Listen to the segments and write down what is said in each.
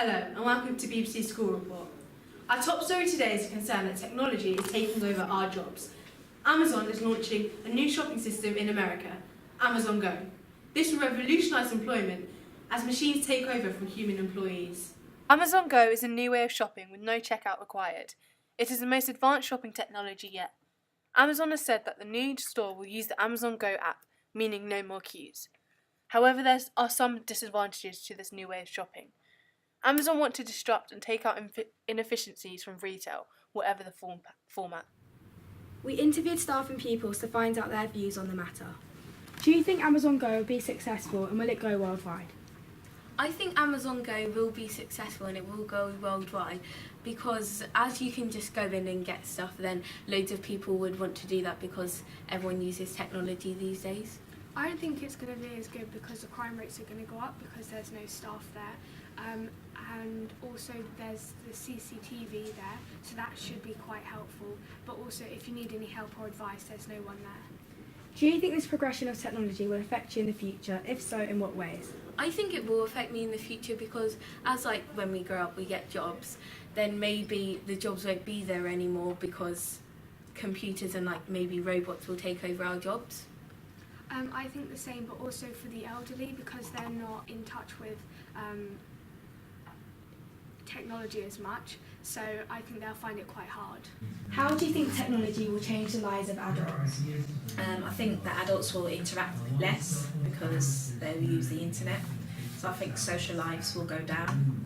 Hello and welcome to BBC School Report. Our top story today is a concern that technology is taking over our jobs. Amazon is launching a new shopping system in America, Amazon Go. This will revolutionise employment as machines take over from human employees. Amazon Go is a new way of shopping with no checkout required. It is the most advanced shopping technology yet. Amazon has said that the new store will use the Amazon Go app, meaning no more queues. However, there are some disadvantages to this new way of shopping. Amazon want to disrupt and take out inefficiencies from retail, whatever the format. We interviewed staff and pupils to find out their views on the matter. Do you think Amazon Go will be successful and will it go worldwide? I think Amazon Go will be successful and it will go worldwide because as you can just go in and get stuff, then loads of people would want to do that because everyone uses technology these days. I don't think it's going to be as good because the crime rates are going to go up because there's no staff there, and also there's the CCTV there, so that should be quite helpful. But also if you need any help or advice, there's no one there. Do you think this progression of technology will affect you in the future? If so, in what ways? I think it will affect me in the future because as when we grow up we get jobs, then maybe the jobs won't be there anymore because computers and maybe robots will take over our jobs. I think the same, but also for the elderly because they're not in touch with technology as much, so I think they'll find it quite hard. How do you think technology will change the lives of adults? I think that adults will interact less because they'll use the internet, so I think social lives will go down.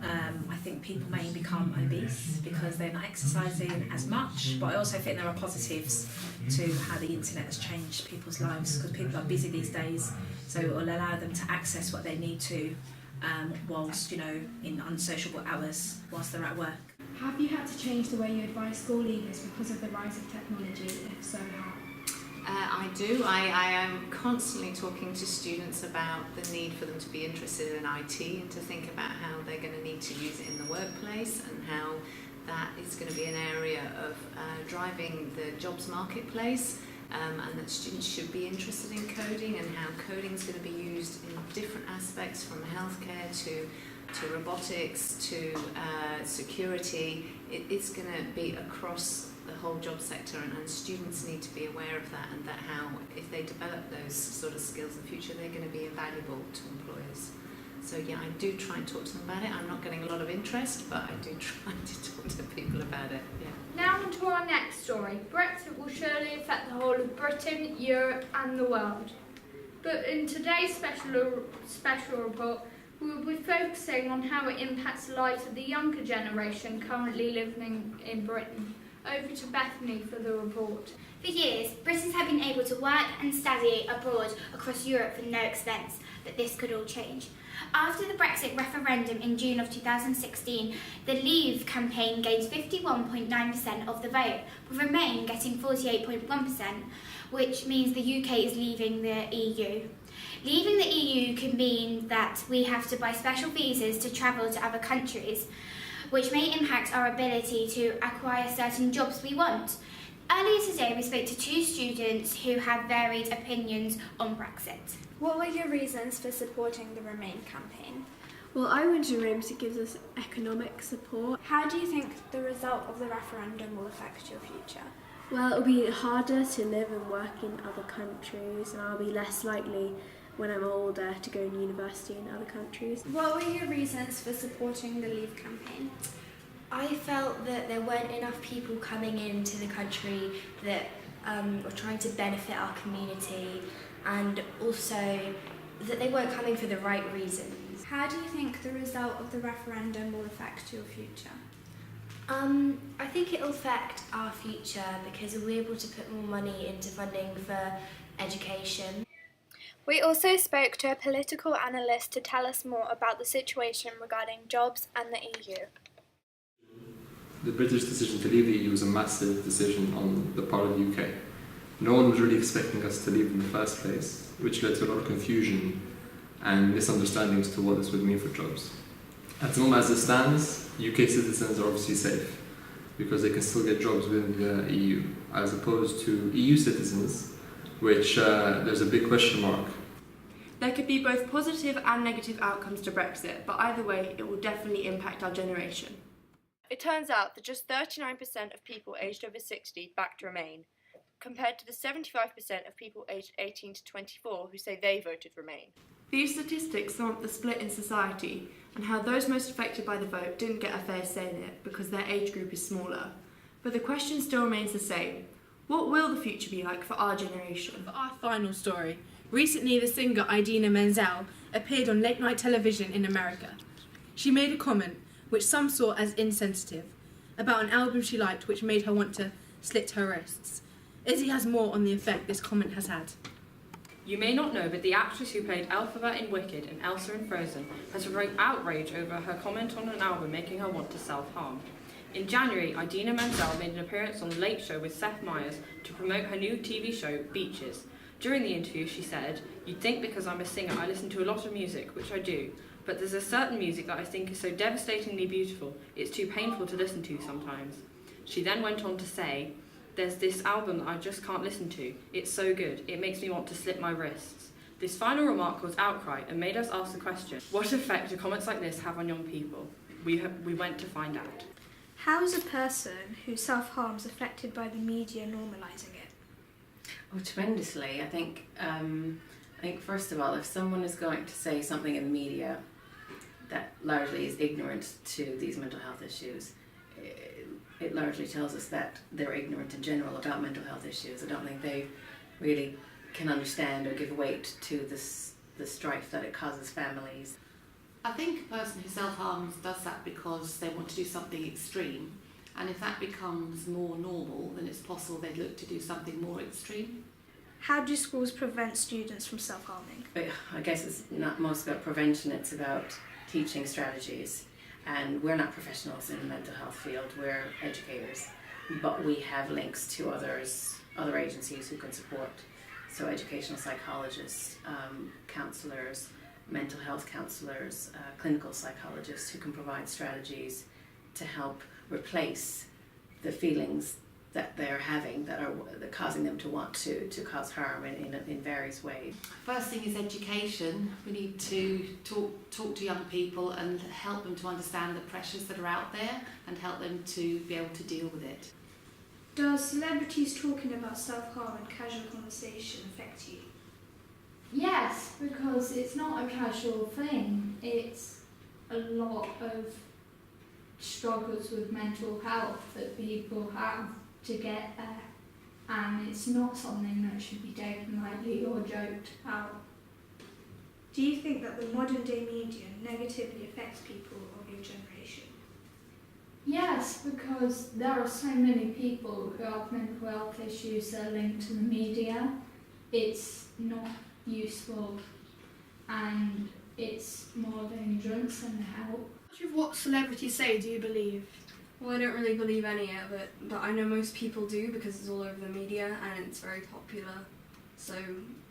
I think people may become obese because they're not exercising as much, but I also think there are positives to how the internet has changed people's lives because people are busy these days, so it will allow them to access what they need to whilst in unsociable hours whilst they're at work. Have you had to change the way you advise school leavers because of the rise of technology? If so, how? I do. I am constantly talking to students about the need for them to be interested in IT and to think about how they're going to need to use it in the workplace and how that is going to be an area of driving the jobs marketplace, and that students should be interested in coding and how coding is going to be used in different aspects from healthcare to robotics to security. It's going to be across the whole job sector, and students need to be aware of that and that how if they develop those sort of skills in the future they're going to be invaluable to employers. So yeah, I do try and talk to them about it. I'm not getting a lot of interest, but I do try to talk to people about it. Yeah. Now on to our next story. Brexit will surely affect the whole of Britain, Europe and the world. But in today's special report, we will be focusing on how it impacts the lives of the younger generation currently living in Britain. Over to Bethany for the report. For years, Britons have been able to work and study abroad across Europe for no expense, but this could all change. After the Brexit referendum in June of 2016, the Leave campaign gained 51.9% of the vote, with Remain getting 48.1%, which means the UK is leaving the EU. Leaving the EU can mean that we have to buy special visas to travel to other countries, which may impact our ability to acquire certain jobs we want. Earlier today we spoke to two students who had varied opinions on Brexit. What were your reasons for supporting the Remain campaign? Well, I went to Rome to give us economic support. How do you think the result of the referendum will affect your future? Well, it'll be harder to live and work in other countries, and I'll be less likely when I'm older to go to university in other countries. What were your reasons for supporting the Leave campaign? I felt that there weren't enough people coming into the country that were trying to benefit our community, and also that they weren't coming for the right reasons. How do you think the result of the referendum will affect your future? I think it'll affect our future because we'll be able to put more money into funding for education. We also spoke to a political analyst to tell us more about the situation regarding jobs and the EU. The British decision to leave the EU was a massive decision on the part of the UK. No one was really expecting us to leave in the first place, which led to a lot of confusion and misunderstandings to what this would mean for jobs. At the moment as it stands, UK citizens are obviously safe because they can still get jobs within the EU, as opposed to EU citizens, which there's a big question mark. There could be both positive and negative outcomes to Brexit, but either way, it will definitely impact our generation. It turns out that just 39% of people aged over 60 backed Remain, compared to the 75% of people aged 18 to 24 who say they voted Remain. These statistics sum up the split in society and how those most affected by the vote didn't get a fair say in it because their age group is smaller. But the question still remains the same. What will the future be like for our generation? For our final story, recently the singer Idina Menzel appeared on late night television in America. She made a comment, which some saw as insensitive, about an album she liked which made her want to slit her wrists. Izzy has more on the effect this comment has had. You may not know, but the actress who played Elphaba in Wicked and Elsa in Frozen has raised outrage over her comment on an album making her want to self-harm. In January, Idina Menzel made an appearance on The Late Show with Seth Meyers to promote her new TV show, Beaches. During the interview, she said, "You'd think because I'm a singer I listen to a lot of music, which I do, but there's a certain music that I think is so devastatingly beautiful, it's too painful to listen to sometimes." She then went on to say, "There's this album that I just can't listen to. It's so good, it makes me want to slit my wrists." This final remark caused outcry and made us ask the question, what effect do comments like this have on young people? We went to find out. How is a person who self-harms affected by the media normalising it? Oh, tremendously. I think first of all, if someone is going to say something in the media that largely is ignorant to these mental health issues, it largely tells us that they're ignorant in general about mental health issues. I don't think they really can understand or give weight to the strife that it causes families. I think a person who self-harms does that because they want to do something extreme, and if that becomes more normal, then it's possible they'd look to do something more extreme. How do schools prevent students from self-harming? I guess it's not most about prevention, it's about teaching strategies. And we're not professionals in the mental health field, we're educators, but we have links to other agencies who can support. So educational psychologists, counsellors, mental health counsellors, clinical psychologists who can provide strategies to help replace the feelings that they're having that are causing them to want to cause harm in various ways. First thing is education. We need to talk to young people and help them to understand the pressures that are out there and help them to be able to deal with it. Does celebrities talking about self-harm and casual conversation affect you? Yes, because it's not a casual thing. It's a lot of struggles with mental health that people have to get there, and it's not something that should be taken lightly or joked about. Do you think that the modern day media negatively affects people of your generation? Yes, because there are so many people who have mental health issues that are linked to the media. It's not useful and it's more dangerous than help. Much of what celebrities say do you believe? Well, I don't really believe any of it, but I know most people do because it's all over the media and it's very popular. So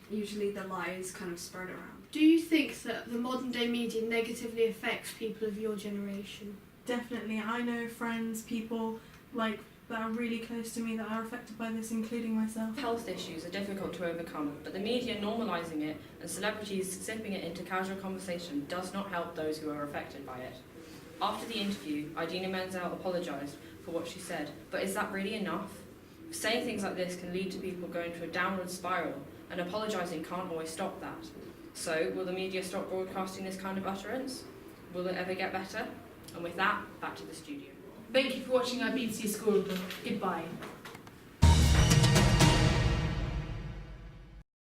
usually the lies kind of spread around. Do you think that the modern day media negatively affects people of your generation? Definitely. I know friends, people that are really close to me that are affected by this, including myself. Health issues are difficult to overcome, but the media normalising it and celebrities zipping it into casual conversation does not help those who are affected by it. After the interview, Idina Menzel apologised for what she said, but is that really enough? Saying things like this can lead to people going to a downward spiral, and apologising can't always stop that. So, will the media stop broadcasting this kind of utterance? Will it ever get better? And with that, back to the studio. Thank you for watching our BBC School Report. Goodbye.